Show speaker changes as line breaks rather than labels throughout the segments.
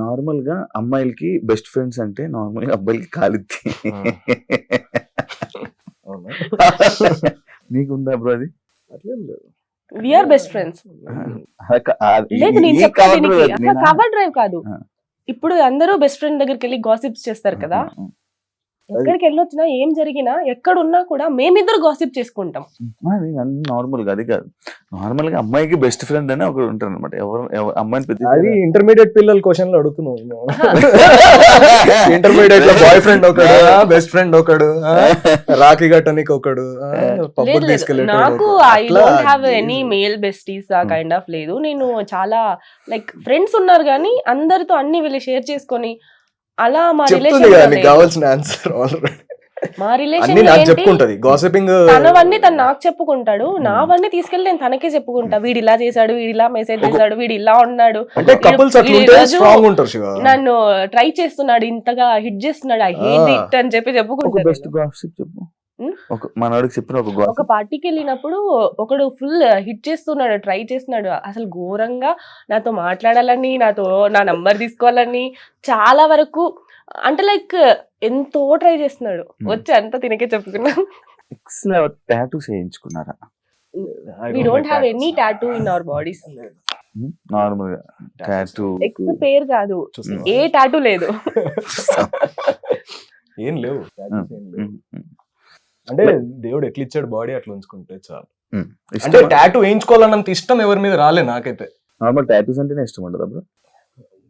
Normal గా అమ్మాయిలకి best friends అంటే నార్మల్ గా అబ్బాయిలకి కాలిద్ది. నీకుందా బ్రో అది?
అట్లేం లేదు.
We are best friends. లేదు నేను
ఈ
చెప్తా
cover
దీనికి
drive
అసలు
నేనా?
కవర్ డ్రైవ్ కాదు.
ఆ.
ఇప్పుడు అందరూ బెస్ట్ ఫ్రెండ్ దగ్గరికి వెళ్ళి గాసిప్స్ చేస్తారు కదా, ఎక్కడికి వెళ్ళొచ్చినా ఏం జరిగినా ఎక్కడున్నా కూడా మేమిద్దరు గాసిప్ చేసుకుంటాం.
నార్మల్ గా అది కాదు, నార్మల్ గా అమ్మాయికి బెస్ట్ ఫ్రెండ్ అని ఒకరు ఉంటారు అనమాట. అమ్మాయిని పెద్ద
అది ఇంటర్మీడియట్ పిల్లల క్వశ్చన్ లో అడుగుతున్నావు. ఇంటర్మీడియట్ లో బాయ్ ఫ్రెండ్ ఒకడు, బెస్ట్ ఫ్రెండ్ ఒకడు, రాఖీ గట్టనికి ఒకడు, పబ్బుకి
లేదు,
తీసుకెళ్ళేటోడు
నాకు
ఒకడు.
ఐ
అట్లా
don't have any male besties ఆ కైండ్ ఆఫ్ లేదు. నేను చాలా లైక్ ఫ్రెండ్స్ ఉన్నారు కానీ అందరితో అన్ని వీళ్ళు షేర్ చేసుకొని అలా మా
చెప్తుంది కదా నీకు
రిలేషన్
కావాల్సిన ఆన్సర్ ఆల్రెడీ.
మా
అన్ని
రిలేషన్
నాకు
ఏంటి,
చెప్పుకుంటది. గాసిపింగ్
తనవన్నీ తను నాకు చెప్పుకుంటాడు, నావన్నీ తీసుకెళ్ళి నేను తనకే చెప్పుకుంటా. వీడు ఇలా చేశాడు, వీడు ఇలా మెసేజ్ చేశాడు, వీడు ఇలా ఉన్నాడు,
అంటే కపుల్స్ అట్లుంటే స్ట్రాంగ్ ఉంటారు శివ.
నన్ను ట్రై చేస్తున్నాడు, ఇంతగా హిట్ చేస్తున్నాడు, ఐ హేట్ ఇట్ అని చెప్పి
ఒక
చెప్పుకుంటాను.
బెస్ట్ గాసిప్ చెప్పు. ఒక మనవాడికి చెప్పిన ఒక
ఒక
గాసిప్.
పార్టీకి వెళ్ళినప్పుడు ఒకడు ఫుల్ హిట్ చేస్తున్నాడు, ట్రై చేస్తున్నాడు, అసలు ఘోరంగా నాతో మాట్లాడాలని, నాతో నా నంబర్ తీసుకోవాలని చాలా వరకు, అంటే లైక్ ఎంతో ట్రై చేస్తున్నాడు. వచ్చి అంతా తినకే చెప్పుకున్నా.
ఎక్స్ టాటూస్ చేయించుకున్నారా?
We don't have any tattoo in our bodies.
Normal గా టాటూ
ఎక్స్ పేరు కాదు, ఏ టాటూ లేదు.
ఏం లేవు. అంటే దేవుడు ఎట్లా ఇచ్చాడు బాడీ అట్లా ఉంచుకుంటే చాలు. అంటే టాటూ వేయించుకోవాలన్నంత ఇష్టం ఎవరి మీద రాలే నాకైతే.
నార్మల్ టాటూస్ అంటేనే ఇష్టం ఉండదు అప్పుడు.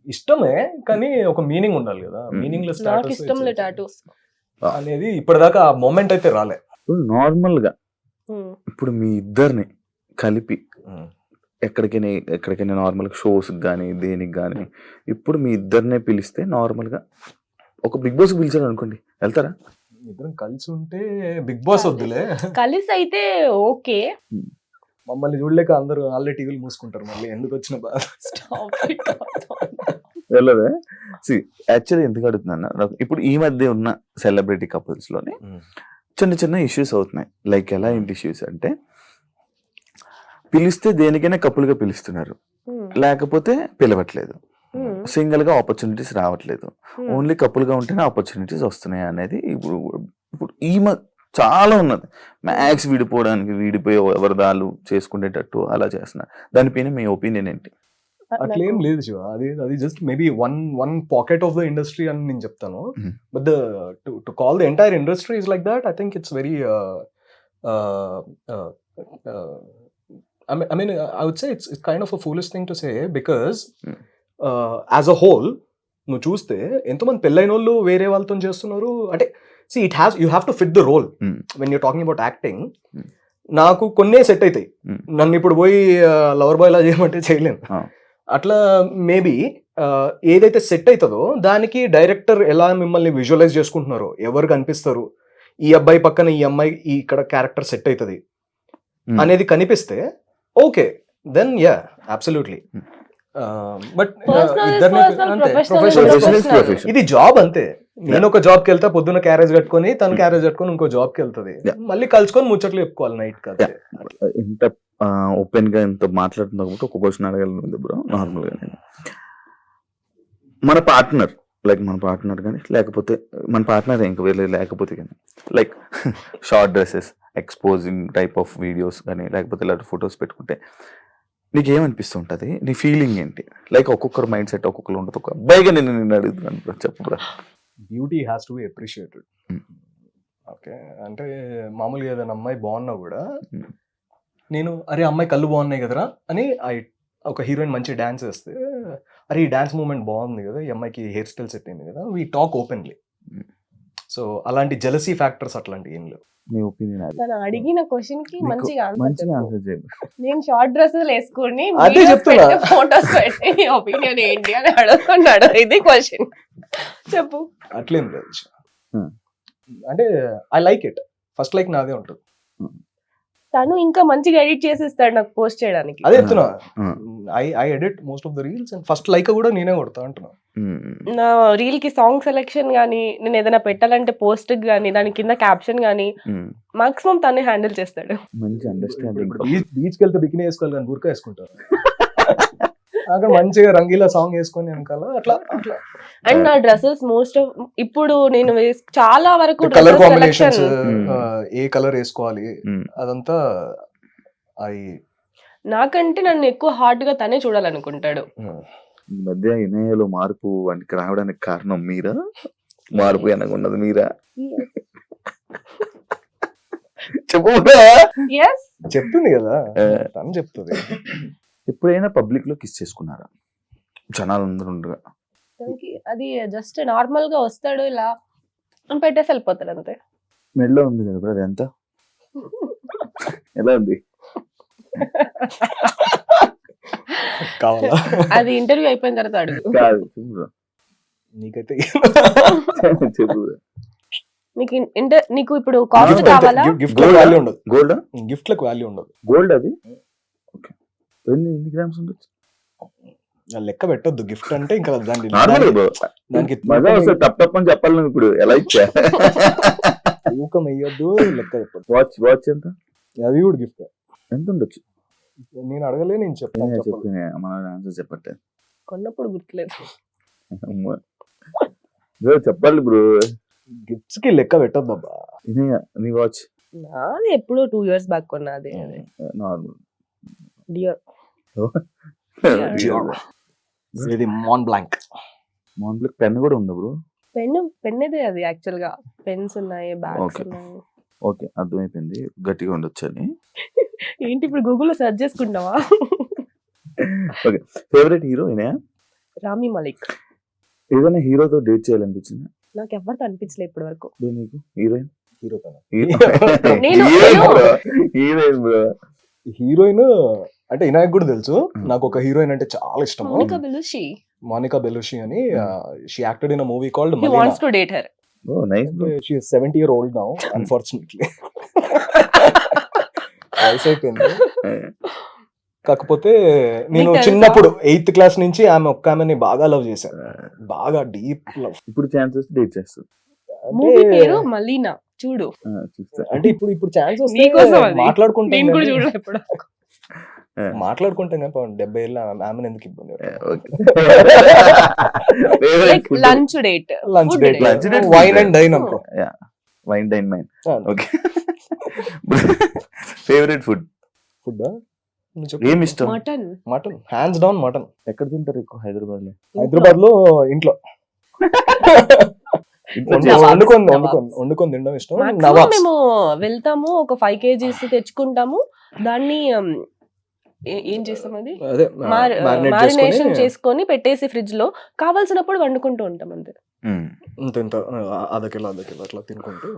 ఇష్టమే కానీ ఒక మీనింగ్ ఉండాలి కదా. మీనింగ్ లెస్
నాకు ఇష్టం లేదు టాటూ
అనేది ఇప్పటిదాకా ఆ మూమెంట్ అయితే రాలే.
నార్మల్ గా ఇప్పుడు మీ ఇద్దరిని కలిపి ఎక్కడికైనా నార్మల్ షోస్ కానీ దేనికి కానీ ఇప్పుడు మీ ఇద్దరినే పిలిస్తే నార్మల్ గా ఒక బిగ్ బాస్ పిలిచారు అనుకోండి, వెళ్తారా?
ఇద్దరం కలిసి ఉంటే బిగ్ బాస్ వద్దులే.
కలిసి అయితే ఓకే.
మమ్మల్ని చూడలేక అందరూ ఆల్రెడీ టీవీలు మూసుకుంటారు. మళ్ళీ ఎందుకు వచ్చిన బాధ.
వెళ్ళదే. యాక్చువల్లీ ఎందుకు అడుగుతున్నా, ఇప్పుడు ఈ మధ్య ఉన్న సెలబ్రిటీ కపుల్స్ లోనే చిన్న చిన్న ఇష్యూస్ అవుతున్నాయి. లైక్ ఎలా ఏంటి ఇష్యూస్ అంటే, పిలిస్తే దేనికైనా కపుల్గా పిలుస్తున్నారు, లేకపోతే పిలవట్లేదు, సింగిల్ గా ఆపర్చునిటీస్ రావట్లేదు, ఓన్లీ కపుల్ గా ఉంటేనే ఆపర్చునిటీస్ వస్తున్నాయి అనేది ఇప్పుడు ఇప్పుడు చాలా ఉన్నది. మ్యాక్స్ విడిపోయి ఎవరిదాలు చేసుకునేటట్టు అలా చేస్తున్నారు. దానిపైన మీ ఒపీనియన్ ఏంటి?
అట్లేం లేదు శివ. అది just maybe one pocket of the industry అని నేను చెప్తాను. But to call the entire industry is like that, I think it's very I mean, I would say it's kind of a foolish thing to say because as a whole నువ్వు చూస్తే ఎంతోమంది పెళ్ళైన వాళ్ళు వేరే వాళ్ళతో చేస్తున్నారు. అంటే you have to fit the role when you're talking about acting. నాకు కొన్నే సెట్ అవుతాయి. నన్ను ఇప్పుడు పోయి లవర్ బాయ్ లా చేయమంటే చేయలేను. అట్లా మేబీ ఏదైతే సెట్ అవుతుందో దానికి డైరెక్టర్ ఎలా మిమ్మల్ని విజువలైజ్ చేసుకుంటున్నారో, ఎవరు కనిపిస్తారు, ఈ అబ్బాయి పక్కన ఈ అమ్మాయి ఇక్కడ క్యారెక్టర్ సెట్ అవుతుంది అనేది కనిపిస్తే okay, then yeah absolutely. But ఇది జాబ్ అంతే. నేను ఒక జాబ్కి వెళ్తా, పొద్దున్న క్యారేజ్ కట్టుకొని, తను క్యారేజ్ కట్టుకొని ఇంకో జాబ్కి వెళ్తుంది, మళ్ళీ కలుసుకొని ముచ్చట్లు చెప్పుకోవాలి నైట్ కదా.
ఇంత ఓపెన్ గా ఇంత మాట్లాడుతున్నా కాబట్టి ఒక క్వశ్చన్ అడగలను బ్రో. నార్మల్ గా మన పార్ట్నర్ కానీ లేకపోతే మన పార్ట్నర్ ఇంకా వేరే లేకపోతే కానీ like short dresses, exposing type of videos కానీ లేకపోతే ఇలాంటి ఫొటోస్ పెట్టుకుంటే నీకేమనిపిస్తుంటది? నీ ఫీలింగ్ ఏంటి? లైక్ ఒక్కొక్కరు మైండ్ సెట్ ఒక్కొక్కరు ఉంటుంది. ఒక అబ్బాయిగా నేను అడుగుతున్నాను బ్రో, చెప్పు bro.
Beauty has to be appreciated. Okay, అంటే మామూలుగా ఏదైనా అమ్మాయి బాగున్నా కూడా నేను అరే అమ్మాయి కళ్ళు బాగున్నాయి కదరా అని, ఒక హీరోయిన్ మంచి డాన్స్ వేస్తే అరే ఈ డాన్స్ మూమెంట్ బాగుంది కదా, ఈ అమ్మాయికి హెయిర్ స్టైల్ సెట్ అయింది కదా, వీ టాక్ ఓపెన్లీ. సో అలాంటి జెలసీ ఫ్యాక్టర్స్ అట్లాంటివి ఏం లేవు.
నీ ఒపీనియన్?
తను అడిగిన క్వశ్చన్ కి మంచిగా
ఆన్సర్ చేయండి.
నేను షార్ట్ డ్రెస్సెస్ వేసుకుని
అదే చెప్తున్నా,
ఫోటోస్ పెట్టి నీ ఒపీనియన్ ఏంటి అని అడుగుతున్నాడు. ఇది క్వశ్చన్ చెప్పు.
అట్లేం లేదు. అంటే I like it. First like నాదే ఉంటుంది.
తను ఇంకా మంచిగా ఎడిట్ చేసిస్తాడు నాకు పోస్ట్ చేయడానికి.
అదే చెప్తున్నా, I edit most of the reels and first like కూడా నేనే కొడతా అంటున్నా.
నా రీల్ కి సాంగ్ సెలెక్షన్ గానీ, నేను ఏదైనా పెట్టాలంటే పోస్ట్ గానీ, దాని కింద క్యాప్షన్ గానీ మాక్సిమం తనే హ్యాండిల్ చేస్తాడు.
మంచి అండర్స్టాండింగ్.
బీచ్కి వెళ్తే బికినీ వేసుకోవాలి కానీ బుర్కా వేసుకుంటారు. అక్కడ మంచిగా రంగీలా సాంగ్ వేసుకొని వెనకాల అట్లా అట్లా
అండ్ నా డ్రెస్సెస్ మోస్ట్ ఆఫ్ ఇప్పుడు నేను చాలా వరకు
కలర్
డ్రెస్సెస్
కాంబినేషన్స్
సెలక్షన్
ఏ కలర్ వేసుకోవాలి అదంతా అయి
నాకంటే నన్ను ఎక్కువ హార్డ్ గా తనే చూడాలనుకుంటాడు.
ఈ మధ్య ఇనయలో మార్పు వానికి రావడానికి కారణం మీరా? మార్పు వెనకున్నది మీరా? చెప్పు.
Yes.
చెప్తుంది కదా తను చెప్తుంది.
ఎప్పుడైనా పబ్లిక్ లో కిస్ చేసుకున్నారా జనాలందరూ ఉండగా?
తనకి అది జస్ట్ నార్మల్ గా వస్తాడు ఇలా అని పెట్టేసి వెళ్ళిపోతాడు అంతే.
మెడలో ఉంది కదా బ్రో, అది ఎంత ఎలా ఉంది?
కావాలా
అది ఇంటర్వ్యూ అయిపోయిన తర్వాత అడుగు.
కాదు చెప్పు bro.
నీకైతే
చెప్పు bro.
నీకు ఇప్పుడు కాస్ట్ కావాలా?
గిఫ్ట్ లకు వాల్యూ ఉండదు.
గోల్డ్
గిఫ్ట్ లకు వాల్యూ ఉండదు.
గోల్డ్ అది ఓకే. ఎన్ని గ్రామ్స్ ఉండొచ్చు?
లెక్క పెట్టొద్దు. గిఫ్ట్ అంటే ఇంకా
నార్మల్
దానికి
మజా వస్తుంది. తప్ప అని చెప్పాలి నువ్వు ఇప్పుడు ఎలా ఇచ్చా?
తూకం వేయొద్దు, లెక్క చెప్పొద్దు.
వాచ్ ఎంత?
అది కూడా గిఫ్ట్.
ఎంత ఉండొచ్చు?
నేను అడగలే, నేను చెప్తాను.
చెప్పిన మన ఆన్సర్ చెప్పట్టే
కొన్నప్పుడు గుర్తులేదు.
బ్రో చెప్పాలి బ్రో.
గిఫ్ట్స్ కి లెక్క పెట్టొద్దు అబ్బా.
నీ వాచ్
నాది ఎప్పుడో 2 years బ్యాక్ కొన్నది.
నార్మల్
డియర్
ఇది మాన్ బ్లాంక్.
మాన్బ్లాక్ పెన్ కూడా ఉందా బ్రో?
పెన్నేదే అది యాక్చువల్ గా. పెన్స్ ఉన్నాయి, బ్యాగ్స్
Okay.
ఉన్నాయి.
ఓకే అర్థమైపోయింది, గట్టిగా ఉండొచ్చు అని.
ఏంటి ఇప్పుడు గూగుల్లో సెర్చ్ చేసుకుంటావా?
ఓకే ఫేవరెట్ హీరో ఈయన?
రామీ మలిక్.
ఏదైనా హీరోతో డేట్ చేయాలనిపించింది
నాకు ఎవరితో అనిపించలేదు ఇప్పటి వరకు.
నీకు? హీరోయిన్?
హీరోతో
నేను-
హీరోయిన్ బ్రో.
హీరోయిన్ అంటే ఇనాయక్ కూడా తెలుసు. నాకు ఒక హీరోయిన్ అంటే చాలా ఇష్టం,
మోనికా బెలూషి.
మోనికా బెలూషి అని. She acted in a movie called
He wants to date her.
Oh nice bro.
She is 70-year-old now unfortunately. వయసు అయిపోయింది. కాకపోతే నేను
తెలుసా?
చిన్నప్పుడు 8th క్లాస్ నుంచి ఒక్క ఆమెని బాగా లవ్ చేశాను. బాగా డీప్ లవ్.
ఇప్పుడు ఛాన్సెస్ డేట్ చేస్తుంది.
మూవీ పేరు మలీనా, చూడు.
చూస్తా.
అంటే ఇప్పుడు ఛాన్స్
నీకోసం అది.
మాట్లాడుకుంటాం
నేను కూడా
కానీ-
చూడలేదు ఇప్పుడు.
మాట్లాడుకుంటాం కానీ 70 ఏళ్ళ ఆమెను ఎందుకు ఇబ్బంది?
Like lunch date.
Lunch
Food
date,
date.
Lunch date,
wine
food
and dine అనుకో.
Wine dine mine. Okay favourite food
food
ఏమి ఇష్టం?
Mutton.
Mutton, hands down mutton.
ఎక్కడ తింటారు ఎక్కువ? హైదరాబాద్ లో?
హైదరాబాద్ లో ఇంట్లో వండుకొని తినడం ఇష్టం.
Maximum
నవాబ్స్
మేము వెళ్తాము, ఒక 5 kgs తెచ్చుకుంటాము. దాన్ని ఏం చేస్తాం, అది
అదే marinate
మారినేషన్
చేసుకొని
చేసుకొని పెట్టేసి ఫ్రిడ్జ్ లో కావాల్సినప్పుడు వండుకుంటూ ఉంటాం అంతే.
ఇంత అర్ధ కిలో అట్లా తినుకుంటూ.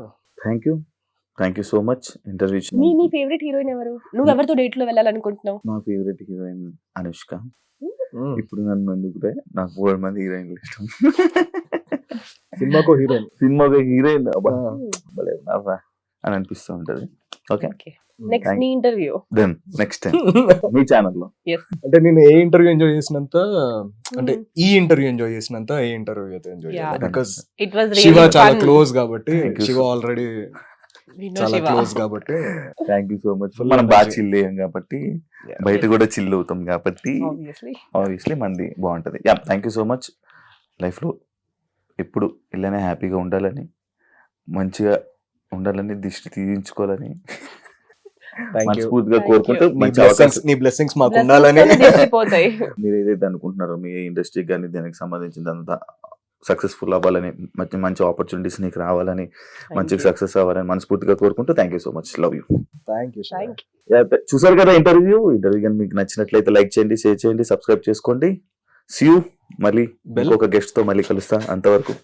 Thank you so much interview.
నీ ఫేవరెట్ హీరోయిన్ ఎవరు? నువ్వు ఎవరితో డేట్ లో వెళ్ళాలనుకుంటున్నావు?
నా ఫేవరెట్ హీరోయిన్ అనుష్క. ఇప్పుడు నన్ను ఎందుకు, నాకు 4 మంది హీరోయిన్లు ఇష్టం.
సినిమాకో హీరోయిన్,
సినిమాకి హీరోయిన్ అని అనిపిస్తూ ఉంటది. ఓకే
నెక్స్ట్ నీ ఇంటర్వ్యూ.
దెన్ నెక్స్ట్ టైం మీ ఛానల్లో.
అంటే నేను ఏ ఇంటర్వ్యూ ఎంజాయ్ చేసినంత, అంటే ఈ ఇంటర్వ్యూ ఎంజాయ్ చేసినంత ఏ ఇంటర్వ్యూ అయితే ఎంజాయ్
Yeah.
చేయాలి. Because
it was
Shiva
really
చాలా
ఫన్.
క్లోజ్ కాబట్టి,
Thank you
Shiva
so-
already
We know
చాలా
Shiva.
క్లోజ్ కాబట్టి.
Thank you so much.
Full
మనం బాగా
energy.
చిల్ అయ్యాం కాబట్టి,
Yeah.
బయట కూడా చిల్ అవుతాం కాబట్టి
Obviously.
ఆబ్వియస్లీ మంది బాగుంటది. Thank you so much. లైఫ్లో ఎప్పుడు ఇలానే హ్యాపీగా ఉండాలని, మంచిగా ఉండాలని, దిష్టి తీయించుకోవాలని
Thank you.
మనస్ఫూర్తిగా
Thank
కోరుకుంటూ
you.
మంచి అవకాశం
నీ బ్లెస్సింగ్స్ మాకు
Blessings
ఉండాలని.
తోనే తెలిసిపోతాయి.
మీరు ఏదైతే అనుకుంటున్నారో మీ ఇండస్ట్రీకి కానీ దానికి సంబంధించిందంతా సక్సెస్ఫుల్ అవ్వాలని, మంచి మంచి ఆపర్చునిటీస్ నీకు రావాలని, మంచిగా సక్సెస్ అవ్వాలని మనస్ఫూర్తిగా కోరుకుంటూ thank you so much. Love you.
Thank you.
Thank you.
చూసారు కదా ఇంటర్వ్యూ కానీ మీకు నచ్చినట్లయితే లైక్ చేయండి, షేర్ చేయండి, సబ్స్క్రైబ్ చేసుకోండి. See you. మళ్ళీ ఇంకొక గెస్ట్ తో మళ్ళీ కలుస్తా. అంతవరకు